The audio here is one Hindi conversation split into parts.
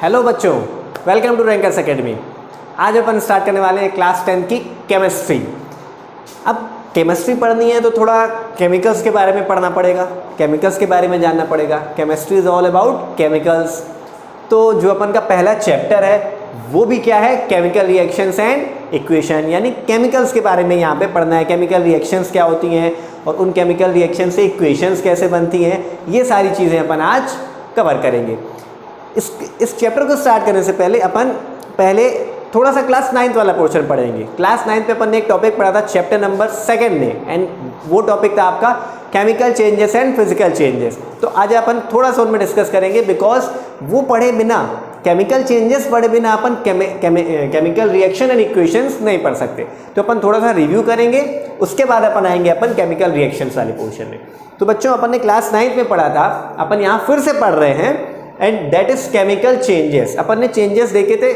हेलो बच्चों, वेलकम टू रैंकर्स एकेडमी। आज अपन स्टार्ट करने वाले हैं क्लास 10 की केमिस्ट्री। अब केमिस्ट्री पढ़नी है तो थोड़ा केमिकल्स के बारे में पढ़ना पड़ेगा, केमिकल्स के बारे में जानना पड़ेगा। Chemistry is all about chemicals. तो जो अपन का पहला चैप्टर है वो भी क्या है, केमिकल रिएक्शंस एंड इक्वेशन, यानी केमिकल्स के बारे में यहाँ पे पढ़ना है। केमिकल रिएक्शंस क्या होती हैं और उन केमिकल रिएक्शन से इक्वेशंस कैसे बनती हैं, ये सारी चीज़ें अपन आज कवर करेंगे। इस चैप्टर को स्टार्ट करने से पहले अपन थोड़ा सा क्लास 9th वाला पोर्शन पढ़ेंगे। क्लास 9th पे अपन ने एक टॉपिक पढ़ा था चैप्टर नंबर 2 में, एंड वो टॉपिक था आपका chemical changes and physical changes. तो आज अपन थोड़ा सा उनमें डिस्कस करेंगे, बिकॉज वो पढ़े बिना, केमिकल चेंजेस पढ़े बिना अपन केमिकल रिएक्शन एंड इक्वेशंस नहीं पढ़ सकते। तो अपन थोड़ा सा रिव्यू करेंगे, उसके बाद अपन आएंगे अपन केमिकल रिएक्शंस वाले पोर्शन में। तो बच्चों, अपन ने क्लास 9th में पढ़ा था, अपन यहाँ फिर से पढ़ रहे हैं, and that is chemical changes. अपन ने चेंजेस देखे थे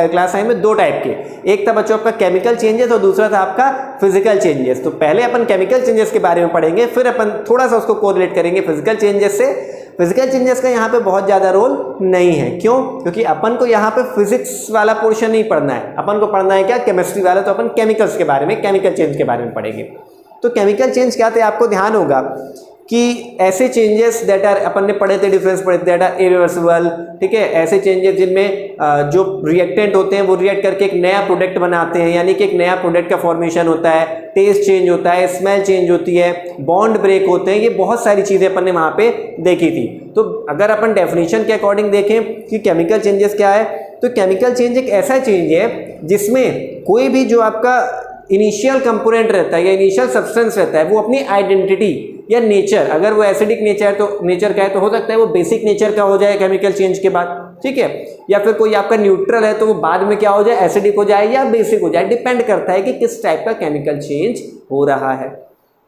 क्लास 9 में 2 टाइप के, एक था बच्चों आपका केमिकल चेंजेस और दूसरा था आपका फिजिकल चेंजेस। तो पहले अपन केमिकल चेंजेस के बारे में पढ़ेंगे, फिर अपन थोड़ा सा उसको कोरिलेट करेंगे फिजिकल चेंजेस से। फिजिकल चेंजेस का यहाँ पे बहुत ज़्यादा रोल नहीं है, क्यों? क्योंकि अपन को यहाँ पे फिजिक्स वाला पोर्शन नहीं पढ़ना है, अपन को पढ़ना है क्या, केमिस्ट्री वाला। तो अपन केमिकल्स के बारे में, केमिकल चेंज के बारे में पढ़ेंगे। तो केमिकल चेंज क्या थे, आपको ध्यान होगा कि ऐसे चेंजेस दैट आर, अपन ने पढ़े थे डिफरेंस पढ़े थे, दैट आर इरिवर्सिबल। ठीक है, ऐसे चेंजेस जिनमें जो रिएक्टेंट होते हैं वो रिएक्ट करके एक नया प्रोडक्ट बनाते हैं, यानी कि एक नया प्रोडक्ट का फॉर्मेशन होता है, टेस्ट चेंज होता है, स्मेल चेंज होती है, बॉन्ड ब्रेक होते हैं। ये बहुत सारी चीज़ें अपन ने वहाँ पे देखी थी। तो अगर अपन डेफिनेशन के अकॉर्डिंग देखें कि केमिकल चेंजेस क्या है, तो केमिकल चेंज एक ऐसा चेंज है जिसमें कोई भी जो आपका इनिशियल कंपोनेंट रहता है या इनिशियल सब्सटेंस रहता है, वो अपनी आइडेंटिटी या नेचर, अगर वो एसिडिक नेचर का है तो हो सकता है वो बेसिक नेचर का हो जाए केमिकल चेंज के बाद। ठीक है, या फिर कोई आपका न्यूट्रल है तो वो बाद में क्या हो जाए, एसिडिक हो जाए या बेसिक हो जाए। डिपेंड करता है कि किस टाइप का केमिकल चेंज हो रहा है।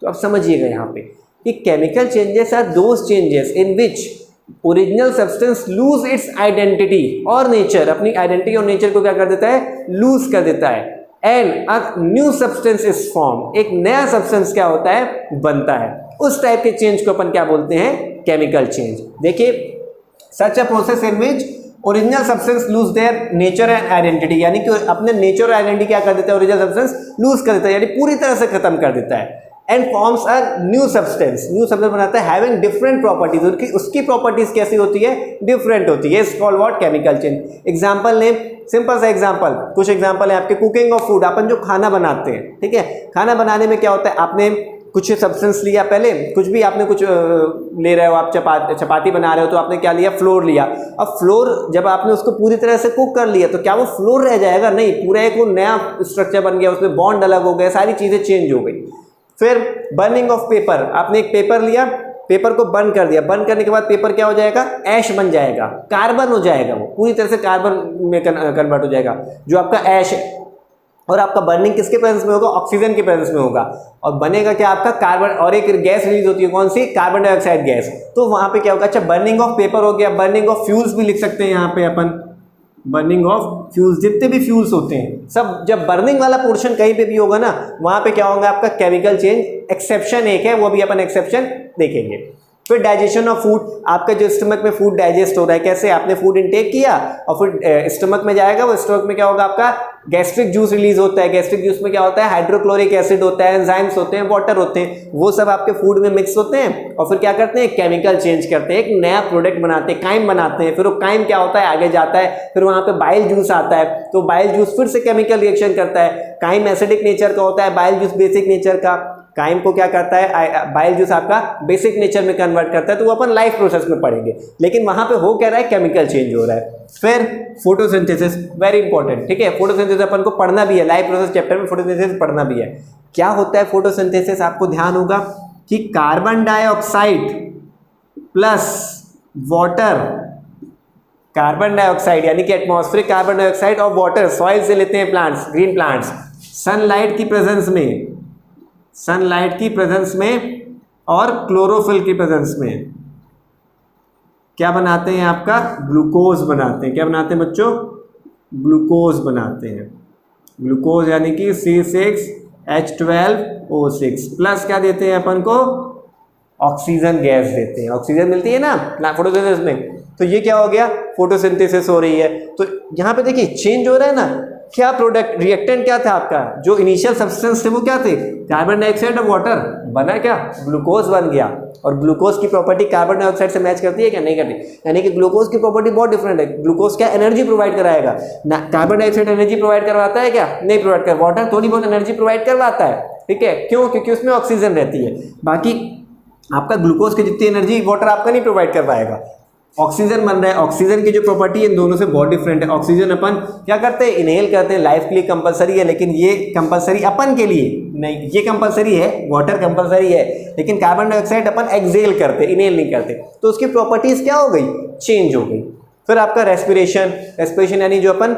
तो अब समझिएगा यहाँ पे कि chemical changes are those changes in which original substance lose its identity और नेचर, अपनी आइडेंटिटी और नेचर को क्या कर देता है, लूज कर देता है, and a new substance is form, एक नया सब्सटेंस क्या होता है, बनता है। उस टाइप के चेंज को अपन क्या बोलते हैं, केमिकल चेंज। देखिए, such a process in which original substance lose their nature and identity, यानी कि अपने नेचर और आइडेंटिटी क्या कर देता है, ओरिजिनल सब्सटेंस लूज कर देता है, यानी पूरी तरह से खत्म कर देता है, and forms a new substance, new substance बनाता है हैविंग डिफरेंट प्रॉपर्टीज। उसकी प्रॉपर्टीज कैसी होती है, डिफरेंट होती है। It's called what, chemical change. Example ने, सिंपल सा एग्जांपल, कुछ एग्जांपल है आपके कुकिंग ऑफ फूड। अपन जो खाना बनाते हैं, ठीक है, खाना बनाने में क्या होता है, आपने कुछ सब्सटेंस लिया, पहले कुछ भी आपने कुछ ले रहे हो, आप चपाती बना रहे हो तो आपने क्या लिया, फ्लोर लिया। अब फ्लोर जब आपने उसको पूरी तरह से कुक कर लिया तो क्या वो फ्लोर रह जाएगा, नहीं, पूरा एक वो नया स्ट्रक्चर बन गया, उसमें बॉन्ड अलग हो गए, सारी चीज़ें चेंज हो गई। फिर बर्निंग ऑफ पेपर, आपने एक पेपर लिया, पेपर को बर्न कर दिया, बर्न करने के बाद पेपर क्या हो जाएगा, ऐश बन जाएगा, कार्बन हो जाएगा, वो पूरी तरह से कार्बन में कन्वर्ट हो जाएगा जो आपका ऐश है। और आपका बर्निंग किसके प्रेजेंस में होगा, ऑक्सीजन के प्रेजेंस में होगा, और बनेगा क्या आपका कार्बन, और एक गैस रिलीज होती है, कौन सी, कार्बन डाइऑक्साइड गैस। तो वहां पे क्या होगा, अच्छा बर्निंग ऑफ पेपर हो गया, बर्निंग ऑफ फ्यूल्स भी लिख सकते हैं यहाँ पे अपन, बर्निंग ऑफ फ्यूल्स, जितने भी फ्यूल्स होते हैं सब, जब बर्निंग वाला पोर्शन कहीं पे भी होगा ना, वहां पे क्या होगा आपका केमिकल चेंज। एक्सेप्शन एक है, वो भी अपन एक्सेप्शन देखेंगे। फिर डाइजेशन ऑफ फूड, आपका जो स्टमक में फूड डाइजेस्ट हो रहा है, कैसे, आपने फूड इनटेक किया और फिर स्टमक में जाएगा, वो स्टमक में क्या होगा, आपका गैस्ट्रिक जूस रिलीज होता है। गैस्ट्रिक जूस में क्या होता है, हाइड्रोक्लोरिक एसिड होता है, एंजाइम्स होते हैं, वाटर होते हैं, वो सब आपके फूड में मिक्स होते हैं और फिर क्या करते हैं, केमिकल चेंज करते हैं, एक नया प्रोडक्ट बनाते हैं, काइम बनाते हैं। फिर वो काइम क्या होता है, आगे जाता है, फिर वहां पे बाइल जूस आता है, तो बाइल जूस फिर से केमिकल रिएक्शन करता है। काइम एसिडिक नेचर का होता है, बाइल जूस बेसिक नेचर का। काइम को क्या करता है, बाइल जूस आपका बेसिक नेचर में कन्वर्ट करता है। तो वो अपन लाइफ प्रोसेस में पढ़ेंगे, लेकिन वहां पे हो क्या रहा है, केमिकल चेंज हो रहा है। फिर फोटोसिंथेसिस, वेरी इंपॉर्टेंट, ठीक है, फोटोसिंथेसिस अपन को पढ़ना भी है, लाइफ प्रोसेस चैप्टर में फोटोसिंथेसिस पढ़ना भी है। क्या होता है फोटोसिंथेसिस, आपको ध्यान होगा कि carbon dioxide plus water, carbon dioxide यानी कि एटमॉस्फेरिक कार्बन डाइऑक्साइड और वाटर सॉइल से लेते हैं प्लांट्स, ग्रीन प्लांट्स, सनलाइट की प्रेजेंस में और क्लोरोफिल की प्रेजेंस में क्या बनाते हैं, आपका ग्लूकोज बनाते हैं। क्या बनाते हैं बच्चों, ग्लूकोज बनाते हैं। ग्लूकोज यानी कि C6H12O6 प्लस क्या देते हैं अपन को, ऑक्सीजन गैस देते हैं। ऑक्सीजन मिलती है ना फोटोसिंथेसिस में, तो ये क्या हो गया, फोटोसिंथेसिस हो रही है। तो यहाँ पे देखिए चेंज हो रहा है ना, क्या प्रोडक्ट रिएक्टेंट क्या था आपका, जो इनिशियल सब्सटेंस थे वो क्या थे, कार्बन डाइऑक्साइड और वाटर, बना क्या, ग्लूकोज बन गया। और ग्लूकोज की प्रॉपर्टी कार्बन डाइऑक्साइड से मैच करती है क्या, नहीं करती। यानी कि ग्लूकोज की प्रॉपर्टी बहुत डिफरेंट है। ग्लूकोज क्या एनर्जी प्रोवाइड कराएगा ना, कार्बन डाइऑक्साइड एनर्जी प्रोवाइड करवाता है क्या, नहीं प्रोवाइड कर, वाटर थोड़ी बहुत एनर्जी प्रोवाइड करवाता है, ठीक है, क्यों, क्योंकि उसमें ऑक्सीजन रहती है। बाकी आपका ग्लूकोज की जितनी एनर्जी वाटर आपका नहीं प्रोवाइड कर पाएगा। ऑक्सीजन बन रहा है, ऑक्सीजन की जो प्रॉपर्टी है इन दोनों से बहुत डिफरेंट है। ऑक्सीजन अपन क्या करते हैं, इनहेल करते हैं, लाइफ के लिए कंपलसरी है, लेकिन ये कंपलसरी अपन के लिए नहीं, ये कंपलसरी है, वाटर कंपलसरी है, लेकिन कार्बन डाइऑक्साइड अपन एक्सेल करते, इनहेल नहीं करते। तो उसकी प्रॉपर्टीज क्या हो गई, चेंज हो गई। फिर आपका रेस्पिरेशन यानी जो अपन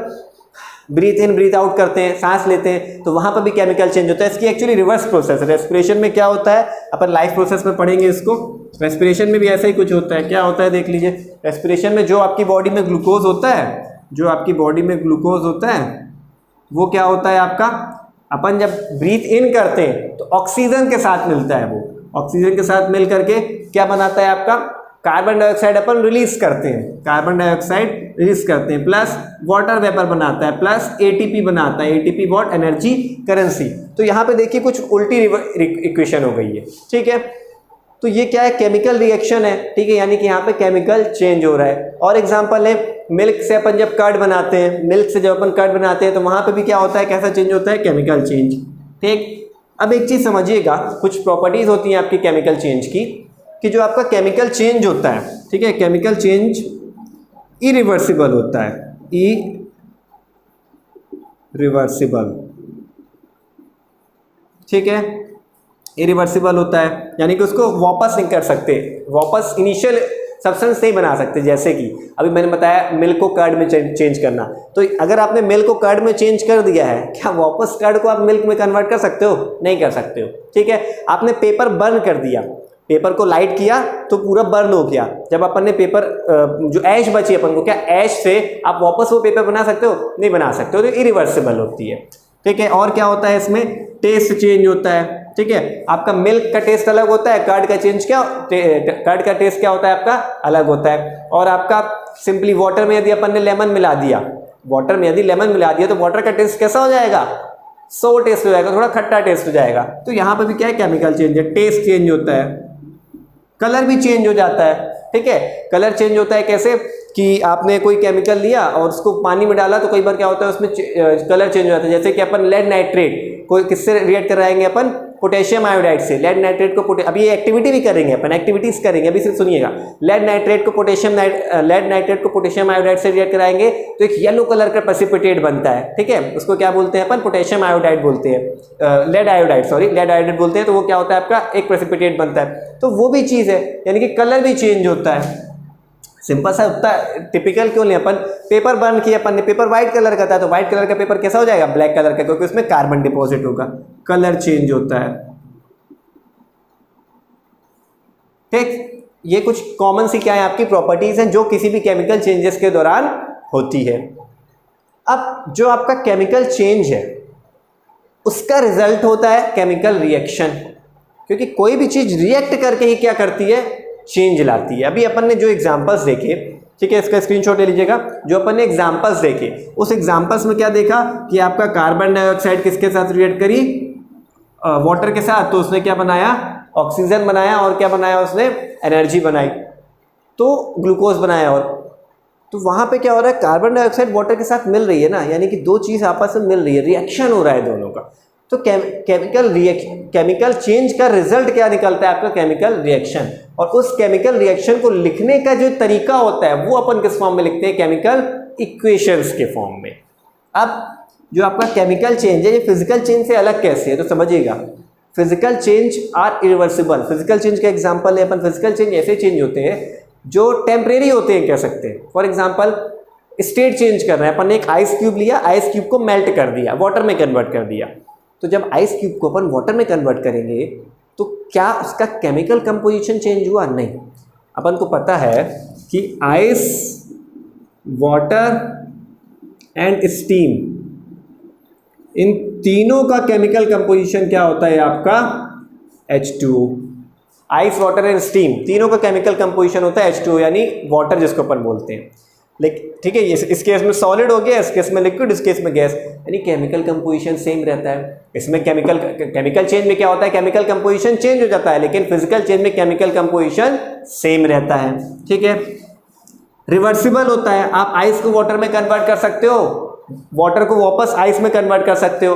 ब्रीथ इन ब्रीथ आउट करते हैं, सांस लेते हैं, तो वहाँ पर भी केमिकल चेंज होता है। इसकी एक्चुअली रिवर्स प्रोसेस है। रेस्पिरेशन में क्या होता है, अपन लाइफ प्रोसेस में पढ़ेंगे इसको। रेस्पिरेशन में भी ऐसा ही कुछ होता है। क्या होता है देख लीजिए, रेस्पिरेशन में जो आपकी बॉडी में ग्लूकोज होता है, जो आपकी बॉडी में ग्लूकोज होता है वो क्या होता है आपका, अपन जब ब्रीथ इन करते हैं तो ऑक्सीजन के साथ मिलता है, वो ऑक्सीजन के साथ मिल करके क्या बनाता है आपका, कार्बन डाइऑक्साइड अपन रिलीज करते हैं, कार्बन डाइऑक्साइड रिलीज करते हैं, प्लस वाटर वेपर बनाता है, प्लस एटीपी बनाता है, एटीपी व्हाट, एनर्जी करेंसी। तो यहाँ पे देखिए कुछ उल्टी इक्वेशन हो गई है, ठीक है। तो ये क्या है, केमिकल रिएक्शन है, ठीक है, यानी कि यहाँ पे केमिकल चेंज हो रहा है। और एग्जांपल है, मिल्क से अपन जब कर्ड बनाते हैं, मिल्क से जब अपन कर्ड बनाते हैं तो वहाँ पे भी क्या होता है, कैसा चेंज होता है, केमिकल चेंज, ठीक। अब एक चीज़ समझिएगा, कुछ प्रॉपर्टीज होती हैं आपकी केमिकल चेंज की, कि जो आपका केमिकल चेंज होता है, ठीक है, केमिकल चेंज इरिवर्सिबल होता है, इरिवर्सिबल, ठीक है, इरिवर्सिबल होता है, यानी कि उसको वापस नहीं कर सकते, वापस इनिशियल सब्सटेंस नहीं बना सकते। जैसे कि अभी मैंने बताया मिल्क को कर्ड में चेंज करना, तो अगर आपने मिल्क को कर्ड में चेंज कर दिया है, क्या वापस कर्ड को आप मिल्क में कन्वर्ट कर सकते हो, नहीं कर सकते हो, ठीक है। आपने पेपर बर्न कर दिया, पेपर को लाइट किया तो पूरा बर्न हो गया, जब अपन ने पेपर जो ऐश बची अपन को, क्या ऐश से आप वापस वो पेपर बना सकते हो, नहीं बना सकते हो, तो इरिवर्सिबल होती है, ठीक है। और क्या होता है इसमें, टेस्ट चेंज होता है, ठीक है, आपका मिल्क का टेस्ट अलग होता है, कर्ड का चेंज क्या, कर्ड का टेस्ट क्या होता है आपका, अलग होता है। और आपका सिंपली वाटर में यदि अपन ने लेमन मिला दिया, वाटर में यदि लेमन मिला दिया तो वाटर का टेस्ट कैसा हो जाएगा, सो टेस्ट हो जाएगा, थोड़ा खट्टा टेस्ट हो जाएगा। तो यहाँ पर भी क्या है, केमिकल चेंज है, टेस्ट चेंज होता है, कलर भी चेंज हो जाता है, ठीक है। कलर चेंज होता है कैसे, कि आपने कोई केमिकल लिया और उसको पानी में डाला तो कई बार क्या होता है उसमें कलर चेंज हो जाता है। जैसे कि अपन लेड नाइट्रेट कोई किससे रिएक्ट कराएंगे, अपन पोटेशियम आयोडाइड से। लेड नाइट्रेट को अभी ये एक्टिविटी भी करेंगे अपन, एक्टिविटीज करेंगे, अभी सिर्फ सुनिएगा। लेड नाइट्रेट को पोटेशियम आयोडाइड से रिएक्ट कराएंगे तो एक येलो कलर का प्रेसिपिटेट बनता है, ठीक है, उसको क्या बोलते हैं अपन, पोटेशियम आयोडाइड बोलते हैं, लेड आयोडाइड बोलते हैं। तो वो क्या होता है आपका, एक प्रेसिपिटेट बनता है, तो वो भी चीज़ है, यानी कि कलर भी चेंज होता है। सिंपल सा उतना टिपिकल क्यों नहीं, अपन पेपर बर्न किया, अपन ने पेपर व्हाइट कलर का था तो व्हाइट कलर का पेपर कैसा हो जाएगा, ब्लैक कलर का, क्योंकि उसमें कार्बन डिपॉजिट होगा, कलर चेंज होता है, ठीक। ये कुछ कॉमन सी क्या है आपकी प्रॉपर्टीज हैं जो किसी भी केमिकल चेंजेस के दौरान होती है। अब जो आपका केमिकल चेंज है उसका रिजल्ट होता है केमिकल रिएक्शन, क्योंकि कोई भी चीज रिएक्ट करके ही क्या करती है, चेंज लाती है। अभी अपन ने जो एग्जांपल्स देखे, ठीक है, इसका स्क्रीनशॉट ले लीजिएगा, जो अपन ने एग्जांपल्स देखे उस एग्जांपल्स में क्या देखा कि आपका कार्बन डाइऑक्साइड किसके साथ रिएक्ट करी, वाटर के साथ, तो उसने क्या बनाया, ऑक्सीजन बनाया, और क्या बनाया उसने, एनर्जी बनाई, तो ग्लूकोज बनाया। और तो वहाँ पे क्या हो रहा है, कार्बन डाइऑक्साइड वाटर के साथ मिल रही है ना, यानी कि दो चीज़ आपस में मिल रही है, रिएक्शन हो रहा है दोनों का। तो केमिकल चेंज का रिजल्ट क्या निकलता है आपका, केमिकल रिएक्शन। और उस केमिकल रिएक्शन को लिखने का जो तरीका होता है वो अपन किस फॉर्म में लिखते हैं, केमिकल इक्वेशंस के फॉर्म में। अब जो आपका केमिकल चेंज है ये फिजिकल चेंज से अलग कैसे है, तो समझिएगा, physical change are irreversible. Physical change का एग्जांपल है अपन, फिजिकल चेंज ऐसे चेंज होते हैं जो टेम्परेरी होते हैं, कह सकते हैं। फॉर एग्जांपल स्टेट चेंज कर रहे हैं अपन ने, एक आइस क्यूब लिया, आइस क्यूब को मेल्ट कर दिया, वाटर में कन्वर्ट कर दिया। तो जब आइस क्यूब को अपन वाटर में कन्वर्ट करेंगे तो क्या उसका केमिकल कंपोजिशन चेंज हुआ, नहीं। अपन को पता है कि आइस, वाटर एंड स्टीम, इन तीनों का केमिकल कंपोजिशन क्या होता है आपका, H2O, ice, water and steam, तीनों का केमिकल कंपोजिशन होता है H2O यानी वाटर जिसको अपन बोलते हैं। लेकिन ठीक है, इस केस में सॉलिड हो गया, इस केस में लिक्विड, इस केस में गैस, यानी केमिकल कंपोजिशन सेम रहता है। इसमें केमिकल चेंज में क्या होता है, केमिकल कंपोजिशन चेंज हो जाता है, लेकिन फिजिकल चेंज में केमिकल कंपोजिशन सेम रहता है। ठीक है, रिवर्सिबल होता है, आप आइस को वाटर में कन्वर्ट कर सकते हो, वाटर को वापस आइस में कन्वर्ट कर सकते हो,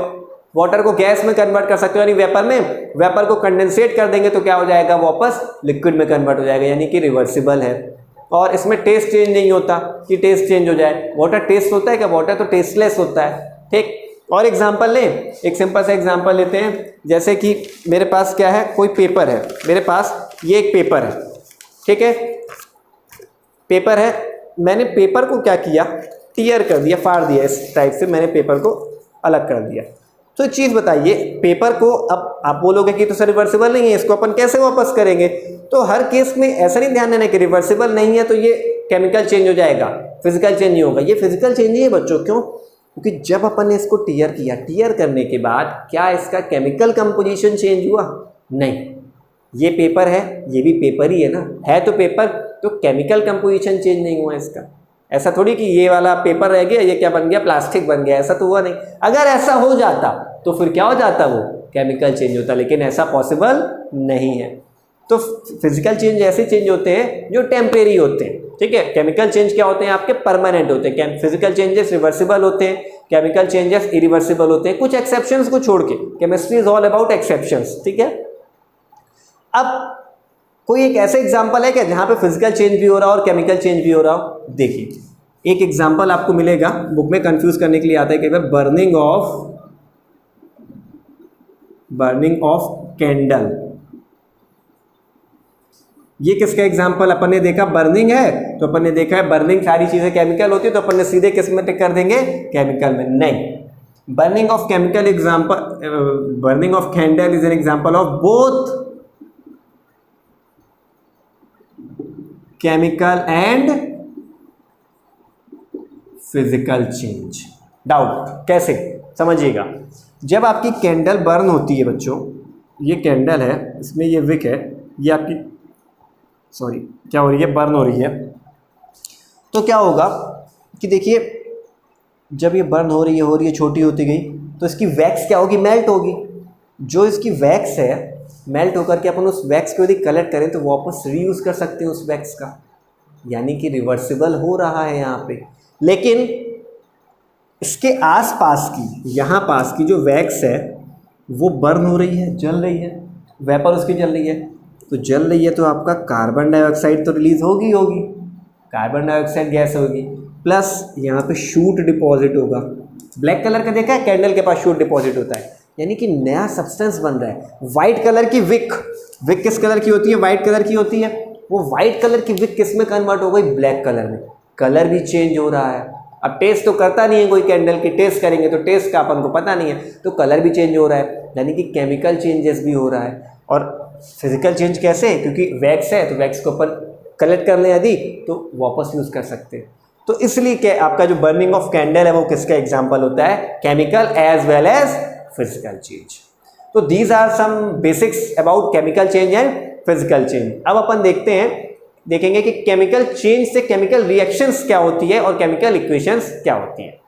वाटर को गैस में कन्वर्ट कर सकते हो, यानी वेपर में, वेपर को कंडेंसेट कर देंगे तो क्या हो जाएगा, वापस लिक्विड में कन्वर्ट हो जाएगा, यानी कि रिवर्सिबल है। और इसमें टेस्ट चेंज नहीं होता कि टेस्ट चेंज हो जाए, वाटर टेस्ट होता है क्या, वाटर तो टेस्टलेस होता है। ठीक, और एग्जांपल लें, एक सिंपल सा एग्जांपल लेते हैं, जैसे कि मेरे पास क्या है, कोई पेपर है, मेरे पास ये एक पेपर है, ठीक है, पेपर है, मैंने पेपर को क्या किया, टीयर कर दिया, फाड़ दिया, इस टाइप से मैंने पेपर को अलग कर दिया। तो एक चीज़ बताइए, पेपर को अब आप बोलोगे कि तो सर रिवर्सिबल नहीं है, इसको अपन कैसे वापस करेंगे, तो हर केस में ऐसा नहीं ध्यान देना कि रिवर्सिबल नहीं है तो ये केमिकल चेंज हो जाएगा, फिजिकल चेंज नहीं होगा, ये फिजिकल चेंज ही है बच्चों। क्यों? क्योंकि जब अपन ने इसको टीयर किया, टीयर करने के बाद क्या इसका केमिकल कंपोजिशन चेंज हुआ? नहीं, ये पेपर है, ये भी पेपर ही है ना, है तो पेपर, तो केमिकल कंपोजिशन चेंज नहीं हुआ इसका। ऐसा थोड़ी कि ये वाला पेपर रह गया, ये क्या बन गया, प्लास्टिक बन गया, ऐसा तो हुआ नहीं। अगर ऐसा हो जाता तो फिर क्या हो जाता, वो केमिकल चेंज होता, लेकिन ऐसा पॉसिबल नहीं है। तो फिजिकल चेंज ऐसे चेंज होते हैं जो टेम्परेरी होते हैं, ठीक है। केमिकल चेंज क्या होते हैं, आपके परमानेंट होते हैं। फिजिकल चेंजेस रिवर्सिबल होते हैं, केमिकल चेंजेस इरिवर्सिबल होते हैं, कुछ एक्सेप्शंस को छोड़ के। Chemistry is all about exceptions, ठीक है। अब कोई एक ऐसा एग्जांपल है क्या जहां पे फिजिकल चेंज भी हो रहा हो और केमिकल चेंज भी हो रहा हो? देखिए एक एग्जांपल आपको मिलेगा, बुक में कंफ्यूज करने के लिए आता है कई बार, बर्निंग ऑफ कैंडल। ये किसका एग्जांपल अपन ने देखा, बर्निंग है, तो अपन ने देखा है बर्निंग सारी चीजें केमिकल होती है, तो अपन ने सीधे किस में टिक कर देंगे, केमिकल में। नहीं, burning of chemical example, burning of candle is an example of both chemical and physical change. Doubt कैसे, समझिएगा। जब आपकी कैंडल बर्न होती है बच्चों, ये कैंडल है, इसमें ये विक है, ये आपकी सॉरी क्या हो रही है, बर्न हो रही है, तो क्या होगा कि देखिए जब ये बर्न हो रही है, छोटी होती गई, तो इसकी वैक्स क्या होगी, मेल्ट होगी। जो इसकी वैक्स है, मेल्ट होकर के अपन उस वैक्स को यदि कलेक्ट करें तो वापस रीयूज कर सकते हैं उस वैक्स का, यानी कि रिवर्सिबल हो रहा है यहाँ पे। लेकिन इसके आसपास की, यहाँ पास की जो वैक्स है वो बर्न हो रही है, जल रही है, वेपर उसकी जल रही है, तो जल रही है तो आपका कार्बन डाइऑक्साइड तो रिलीज होगी, कार्बन डाइऑक्साइड गैस होगी, प्लस यहाँ पे शूट डिपॉजिट होगा। ब्लैक कलर का देखा है, कैंडल के पास शूट डिपॉजिट होता है, यानी कि नया सब्सटेंस बन रहा है। वाइट कलर की विक किस कलर की होती है, वाइट कलर की होती है, वो वाइट कलर की विक किस में कन्वर्ट हो गई, ब्लैक कलर में। कलर भी चेंज हो रहा है। अब टेस्ट तो करता नहीं है कोई कैंडल की, टेस्ट करेंगे तो टेस्ट का अपन को पता नहीं है, तो कलर भी चेंज हो रहा है, यानी कि केमिकल चेंजेस भी हो रहा है। और फिजिकल चेंज कैसे, क्योंकि वैक्स है तो वैक्स को अपन कलेक्ट कर लें यदि तो वापस यूज़ कर सकते हैं। तो इसलिए क्या आपका जो बर्निंग ऑफ कैंडल है वो किसका एग्जाम्पल होता है, chemical as well as physical change. तो these are some basics about chemical change and physical change. अब अपन देखेंगे कि केमिकल चेंज से केमिकल रिएक्शंस क्या होती है और केमिकल इक्वेशंस क्या होती है।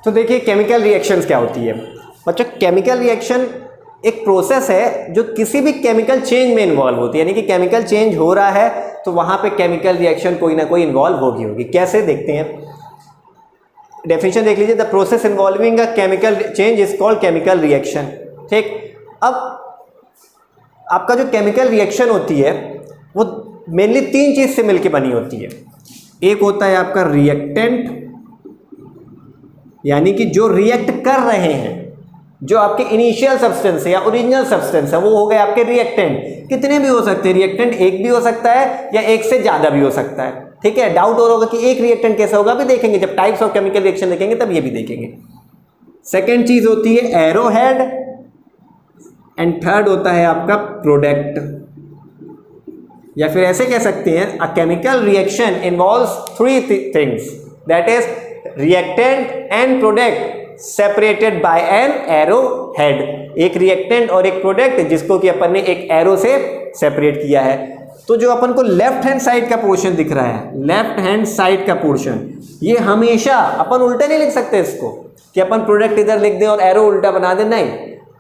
तो देखिए केमिकल रिएक्शंस क्या होती है बच्चों। केमिकल रिएक्शन एक प्रोसेस है जो किसी भी केमिकल चेंज में इन्वॉल्व होती है, यानी कि केमिकल चेंज हो रहा है तो वहां पे केमिकल रिएक्शन कोई ना कोई इन्वॉल्व होगी। कैसे, देखते हैं। डेफिनेशन देख लीजिए, the process involving a chemical change is called chemical reaction. ठीक, अब आपका जो केमिकल रिएक्शन होती है वो मेनली तीन चीज से मिलकर बनी होती है। एक होता है आपका रिएक्टेंट, यानी कि जो रिएक्ट कर रहे हैं, जो आपके इनिशियल सब्सटेंस है या ओरिजिनल सब्सटेंस है, वो हो गए आपके रिएक्टेंट। कितने भी हो सकते हैं रिएक्टेंट, एक भी हो सकता है या एक से ज्यादा भी हो सकता है। ठीक है, डाउट हो रहा होगा कि एक रिएक्टेंट कैसे होगा, भी देखेंगे जब टाइप्स ऑफ केमिकल रिएक्शन देखेंगे तब ये भी देखेंगे। सेकेंड चीज होती है एरोहेड, एंड थर्ड होता है आपका प्रोडक्ट, या फिर ऐसे कह सकते हैं a chemical reaction involves three things, that is reactant and product separated by an arrow head, एक रिएक्टेंट और एक प्रोडक्ट जिसको कि अपन ने एक एरो से सेपरेट किया है। तो जो अपन को लेफ्ट हैंड साइड का पोर्शन दिख रहा है, लेफ्ट हैंड साइड का पोर्शन, ये हमेशा अपन उल्टा नहीं लिख सकते इसको कि अपन प्रोडक्ट इधर लिख दें और एरो उल्टा बना दें, नहीं,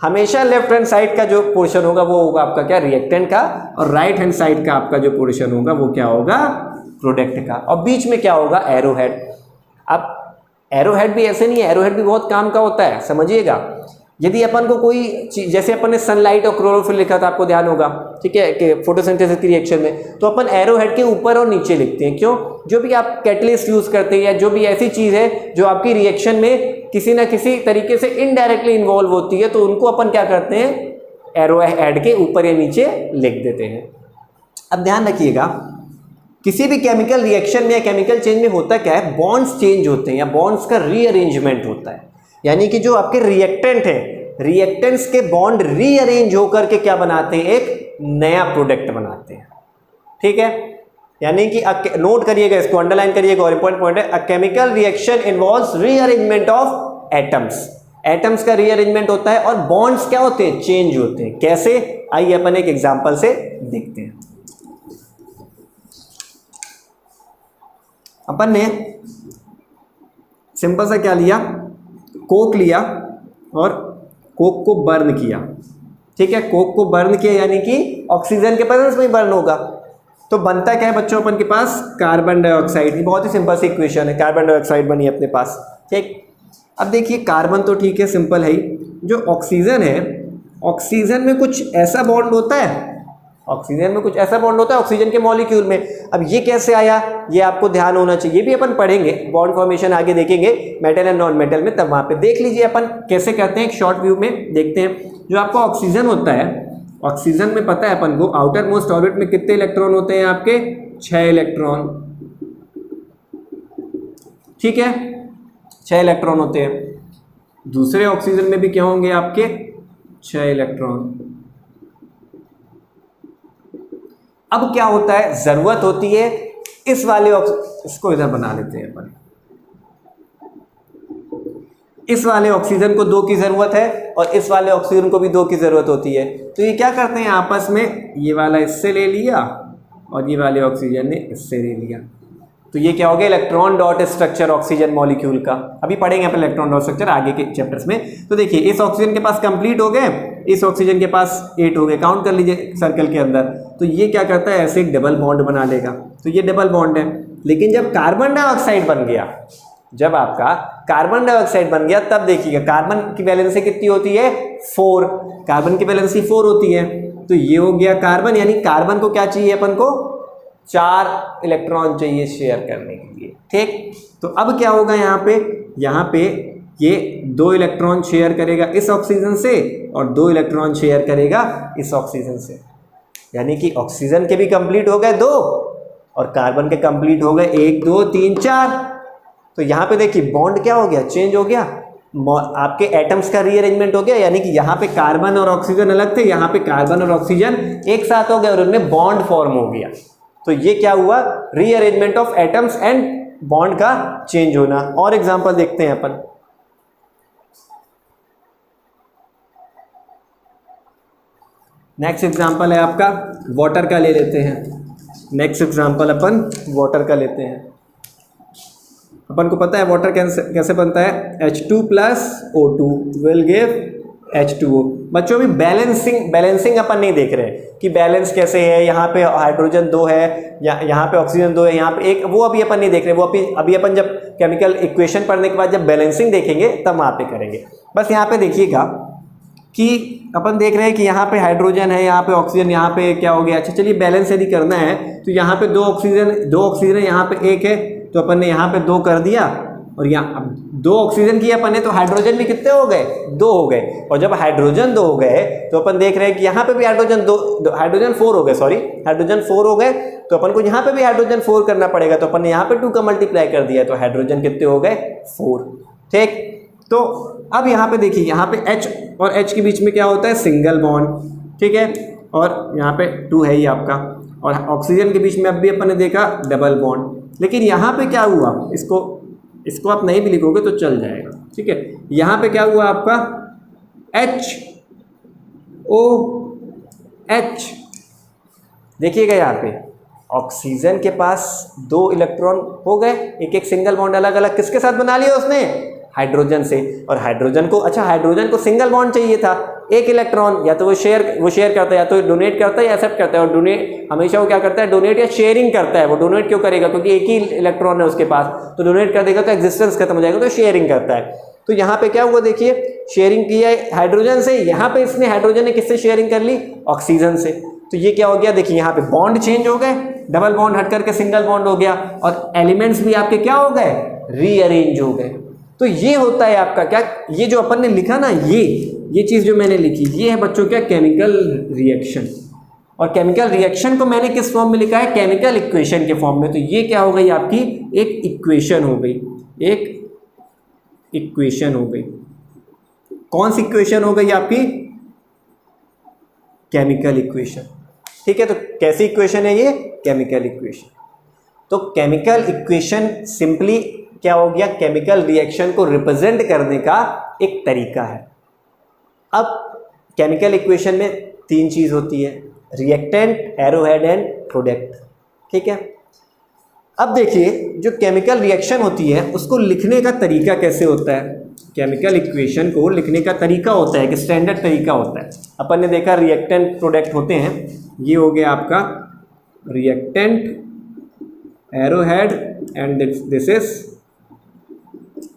हमेशा लेफ्ट हैंड साइड का जो पोर्शन होगा वो होगा आपका क्या, रिएक्टेंट का, और राइट हैंड साइड का आपका जो पोर्शन होगा वो क्या होगा, प्रोडक्ट का, और बीच में क्या होगा, एरो हेड। अब एरो हेड भी ऐसे नहीं है, एरो हेड भी बहुत काम का होता है, समझिएगा। यदि अपन को कोई चीज, जैसे अपन ने सनलाइट और क्लोरोफिल लिखा था, आपको ध्यान होगा, ठीक है, कि फोटोसिंथेसिस की रिएक्शन में, तो अपन एरो हेड के ऊपर और नीचे लिखते हैं। क्यों? जो भी आप कैटलिस्ट यूज करते हैं या जो भी ऐसी चीज है जो आपकी रिएक्शन में किसी ना किसी तरीके से इनडायरेक्टली इन्वॉल्व होती है, तो उनको अपन क्या करते हैं, एरो हेड के ऊपर या नीचे लिख देते हैं। अब ध्यान रखिएगा, किसी भी केमिकल रिएक्शन में या केमिकल चेंज में होता क्या है, बॉन्ड्स चेंज होते हैं या बॉन्ड्स का रीअरेंजमेंट होता है। यानी कि जो आपके रिएक्टेंट है, रिएक्टेंट्स के बॉन्ड रीअरेंज होकर के क्या बनाते हैं, एक नया प्रोडक्ट बनाते हैं। ठीक है, यानी कि नोट करिएगा, इसको अंडरलाइन करिएगा, और इंपॉर्टेंट पॉइंट है, a chemical reaction involves rearrangement of atoms. Atoms का रीअरेंजमेंट होता है और बॉन्ड्स क्या होते हैं, चेंज होते हैं। कैसे, आइए अपन एक एग्जांपल से देखते हैं। अपन ने सिंपल सा क्या लिया, कोक लिया और कोक को बर्न किया। ठीक है, कोक को बर्न किया यानी कि ऑक्सीजन के प्रेजेंस में बर्न होगा, तो बनता क्या है बच्चों, अपन के पास कार्बन डाइऑक्साइड। बहुत ही सिंपल सी इक्वेशन है, कार्बन डाइऑक्साइड बनी अपने पास। ठीक, अब देखिए कार्बन तो ठीक है, सिंपल है ही। जो ऑक्सीजन है, ऑक्सीजन में कुछ ऐसा बॉन्ड होता है, ऑक्सीजन में कुछ ऐसा बॉन्ड होता है ऑक्सीजन के मॉलिक्यूल में। अब ये कैसे आया, ये आपको ध्यान होना चाहिए, ये भी अपन पढ़ेंगे, बॉन्ड फॉर्मेशन आगे देखेंगे मेटल एंड नॉन मेटल में, तब वहाँ पे देख लीजिए अपन कैसे करते हैं। एक शॉर्ट व्यू में देखते हैं। जो आपका ऑक्सीजन होता है, ऑक्सीजन में पता है अपन को आउटर मोस्ट ऑर्बिट में कितने इलेक्ट्रॉन होते हैं आपके, 6 इलेक्ट्रॉन। ठीक है, 6 इलेक्ट्रॉन होते हैं। दूसरे ऑक्सीजन में भी क्या होंगे आपके, 6 इलेक्ट्रॉन। अब क्या होता है, जरूरत होती है इस वाले इसको इधर बना लेते हैं अपन, इस वाले ऑक्सीजन को 2 की जरूरत है और इस वाले ऑक्सीजन को भी 2 की जरूरत होती है। तो ये क्या करते हैं आपस में, ये वाला इससे ले लिया और ये वाले ऑक्सीजन ने इससे ले लिया, तो ये क्या हो गया, electron dot structure oxygen molecule का। अभी पढ़ेंगे अपन इलेक्ट्रॉन डॉट स्ट्रक्चर आगे के चैप्टर्स में। तो देखिए इस ऑक्सीजन के पास कंप्लीट हो गए, इस ऑक्सीजन के पास 8 हो गए, काउंट कर लीजिए सर्कल के अंदर। तो ये क्या करता है, ऐसे एक डबल बॉन्ड बना लेगा, तो ये डबल बॉन्ड है। लेकिन जब कार्बन डाइऑक्साइड बन गया, जब आपका कार्बन डाइऑक्साइड बन गया, तब देखिएगा कार्बन की वैलेंसी कितनी होती है, 4। कार्बन की वैलेंसी 4 होती है, तो ये हो गया कार्बन, यानी कार्बन को क्या चाहिए अपन को, 4 इलेक्ट्रॉन चाहिए शेयर करने के लिए। ठीक, तो अब क्या होगा यहाँ पे ये 2 इलेक्ट्रॉन शेयर करेगा इस ऑक्सीजन से और 2 इलेक्ट्रॉन शेयर करेगा इस ऑक्सीजन से, यानी कि ऑक्सीजन के भी कंप्लीट हो गए 2 और कार्बन के कंप्लीट हो गए 1 2 3 4। तो यहाँ पे देखिए बॉन्ड क्या हो गया, चेंज हो गया, आपके एटम्स का रीअरेंजमेंट हो गया, यानी कि यहाँ पे कार्बन और ऑक्सीजन अलग थे, यहाँ पे कार्बन और ऑक्सीजन एक साथ हो गए और उनमें बॉन्ड फॉर्म हो गया। तो ये क्या हुआ, rearrangement of atoms and bond का चेंज होना। और एग्जांपल देखते हैं अपन। नेक्स्ट एग्जांपल है आपका वाटर का, ले लेते हैं। नेक्स्ट एग्जांपल अपन वाटर का लेते हैं। अपन को पता है वाटर कैसे बनता है, H2 + O2 will give H2O। बच्चों भी बैलेंसिंग अपन नहीं देख रहे हैं कि बैलेंस कैसे है, यहाँ पे हाइड्रोजन 2 है या यहाँ पे ऑक्सीजन 2 है, यहाँ पे 1, वो अभी अपन नहीं देख रहे। वो अभी अपन जब केमिकल इक्वेशन पढ़ने के बाद जब बैलेंसिंग देखेंगे तब वहाँ पे करेंगे। बस यहाँ पे देखिएगा कि अपन देख रहे हैं कि यहाँ पे हाइड्रोजन है, यहाँ पे ऑक्सीजन, यहाँ पे क्या हो गया। अच्छा चलिए बैलेंस यदि करना है तो यहाँ पे 2 ऑक्सीजन है, यहाँ पे 1 है, तो अपन ने यहाँ पे 2 कर दिया और यहाँ अब 2 ऑक्सीजन किया अपन ने, तो हाइड्रोजन भी कितने हो गए, 2 हो गए। और जब हाइड्रोजन 2 हो गए तो अपन देख रहे हैं कि यहाँ पे भी हाइड्रोजन 4 हो गए, सॉरी हाइड्रोजन 4 हो गए, तो अपन को यहाँ पे भी हाइड्रोजन 4 करना पड़ेगा। तो अपन ने यहाँ पे 2 का मल्टीप्लाई कर दिया, तो हाइड्रोजन कितने हो गए, 4। ठीक, तो अब यहाँ पे देखिए, यहाँ पे H और H के बीच में क्या होता है, सिंगल बॉन्ड। ठीक है, और यहाँ पे 2 है ही आपका, और ऑक्सीजन के बीच में अब भी अपन ने देखा डबल बॉन्ड। लेकिन यहाँ पे क्या हुआ, इसको इसको आप नहीं भी लिखोगे तो चल जाएगा, ठीक है। यहाँ पे क्या हुआ आपका HOH, देखिएगा यहाँ पे ऑक्सीजन के पास 2 इलेक्ट्रॉन हो गए, एक एक सिंगल बॉन्ड अलग अलग किसके साथ बना लिया उसने, हाइड्रोजन से। और हाइड्रोजन को, अच्छा हाइड्रोजन को सिंगल बॉन्ड चाहिए था, एक इलेक्ट्रॉन, या तो वो शेयर करता है, या तो डोनेट करता है या एक्सेप्ट करता है। और डोनेट हमेशा वो क्या करता है, डोनेट या शेयरिंग करता है। वो डोनेट क्यों करेगा, क्योंकि एक ही इलेक्ट्रॉन है उसके पास, तो डोनेट कर देगा तो एग्जिस्टेंस खत्म हो जाएगा, तो शेयरिंग करता है। तो यहाँ पे क्या हुआ देखिए, शेयरिंग किया है हाइड्रोजन से, यहाँ पे इसने हाइड्रोजन ने किससे शेयरिंग कर ली, ऑक्सीजन से। तो ये क्या हो गया देखिए, यहाँ पे बॉन्ड चेंज हो गए, डबल बॉन्ड हट करके सिंगल बॉन्ड हो गया, और एलिमेंट्स भी आपके क्या हो गए, रीअरेंज हो गए। तो ये होता है आपका क्या, ये जो अपन ने लिखा ना, ये चीज़ जो मैंने लिखी, ये है बच्चों क्या, केमिकल रिएक्शन। और केमिकल रिएक्शन को मैंने किस फॉर्म में लिखा है, केमिकल इक्वेशन के फॉर्म में। तो ये क्या हो गई आपकी, एक इक्वेशन हो गई, एक इक्वेशन हो गई। कौन सी इक्वेशन हो गई आपकी, केमिकल इक्वेशन, ठीक है। तो कैसी इक्वेशन है ये, केमिकल इक्वेशन। तो केमिकल इक्वेशन सिंपली क्या हो गया, केमिकल रिएक्शन को रिप्रेजेंट करने का एक तरीका है। अब केमिकल इक्वेशन में 3 चीज़ होती है, रिएक्टेंट, एरोहेड एंड प्रोडक्ट, ठीक है। अब देखिए जो केमिकल रिएक्शन होती है उसको लिखने का तरीका कैसे होता है, केमिकल इक्वेशन को लिखने का तरीका होता है, एक स्टैंडर्ड तरीका होता है। अपन ने देखा रिएक्टेंट प्रोडक्ट होते हैं, ये हो गया आपका reactant, arrowhead and this is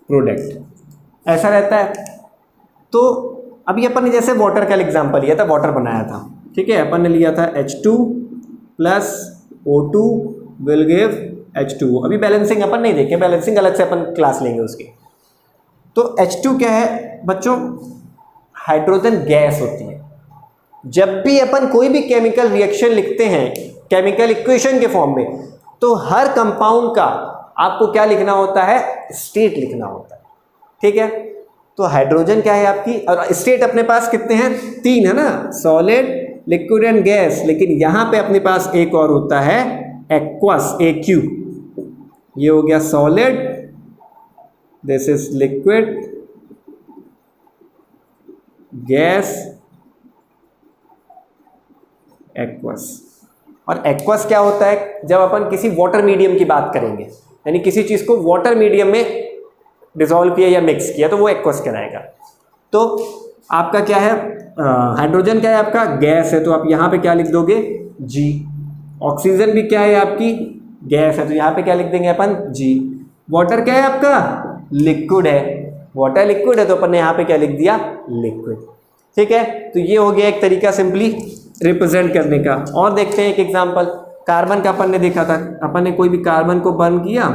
product, ऐसा रहता है। तो अभी अपन ने जैसे वाटर का एग्जांपल लिया था, वाटर बनाया था, ठीक है। अपन ने लिया था H2 plus O2 will give H2O। अभी बैलेंसिंग अपन नहीं देखे, बैलेंसिंग अलग से अपन क्लास लेंगे उसकी। तो H2 क्या है बच्चों, हाइड्रोजन गैस होती है। जब भी अपन कोई भी केमिकल रिएक्शन लिखते हैं केमिकल इक्वेशन के फॉर्म में, तो हर कंपाउंड का आपको क्या लिखना होता है, स्टेट लिखना होता है, ठीक है। तो हाइड्रोजन क्या है आपकी, और स्टेट अपने पास कितने हैं, 3 है ना, सॉलिड, लिक्विड एंड गैस। लेकिन यहाँ पे अपने पास एक और होता है एक्वस, AQ। ये हो गया solid, this is liquid, gas, aqueous. और एक्वस क्या होता है, जब अपन किसी वाटर मीडियम की बात करेंगे, यानी किसी चीज़ को वाटर मीडियम में डिसॉल्व किया या मिक्स किया, तो वो एक्वस कहलाएगा। तो आपका क्या है, हाइड्रोजन क्या है आपका, गैस है, तो आप यहाँ पे क्या लिख दोगे, G। ऑक्सीजन भी क्या है आपकी, गैस है, तो यहाँ पे क्या लिख देंगे अपन, G। वाटर क्या है आपका, लिक्विड है, वाटर लिक्विड है, तो अपन ने यहाँ पे क्या लिख दिया, लिक्विड, ठीक है। तो ये हो गया एक तरीका सिंपली रिप्रेजेंट करने का। और देखते हैं एक एग्जांपल, कार्बन का अपन ने देखा था, अपन ने कोई भी कार्बन को बर्न किया,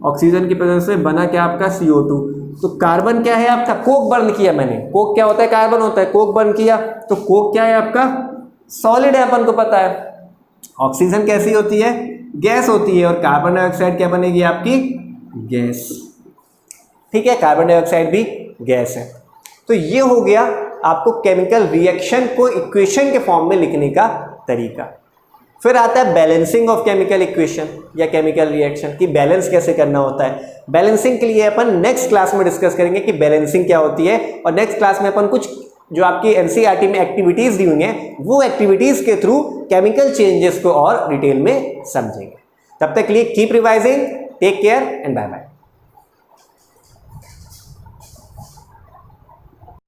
ऑक्सीजन की प्रेजेंस में बना क्या आपका CO2। तो कार्बन क्या है आपका, कोक बर्न किया मैंने, कोक क्या होता है, कार्बन होता है, कोक बर्न किया, तो कोक क्या है आपका, सॉलिड है, अपन को पता है। ऑक्सीजन कैसी होती है, गैस होती है, और कार्बन डाइऑक्साइड क्या बनेगी आपकी, गैस, ठीक है। कार्बन डाइऑक्साइड भी गैस है। तो ये हो गया आपको केमिकल रिएक्शन को इक्वेशन के फॉर्म में लिखने का तरीका। फिर आता है बैलेंसिंग ऑफ केमिकल इक्वेशन या केमिकल रिएक्शन, की बैलेंस कैसे करना होता है। बैलेंसिंग के लिए अपन नेक्स्ट क्लास में डिस्कस करेंगे कि बैलेंसिंग क्या होती है, और नेक्स्ट क्लास में अपन कुछ जो आपकी NCERT में एक्टिविटीज़ दी हुई हैं, वो एक्टिविटीज़ के थ्रू केमिकल चेंजेस को और डिटेल में समझेंगे। तब तक के लिए keep revising, take care and bye bye.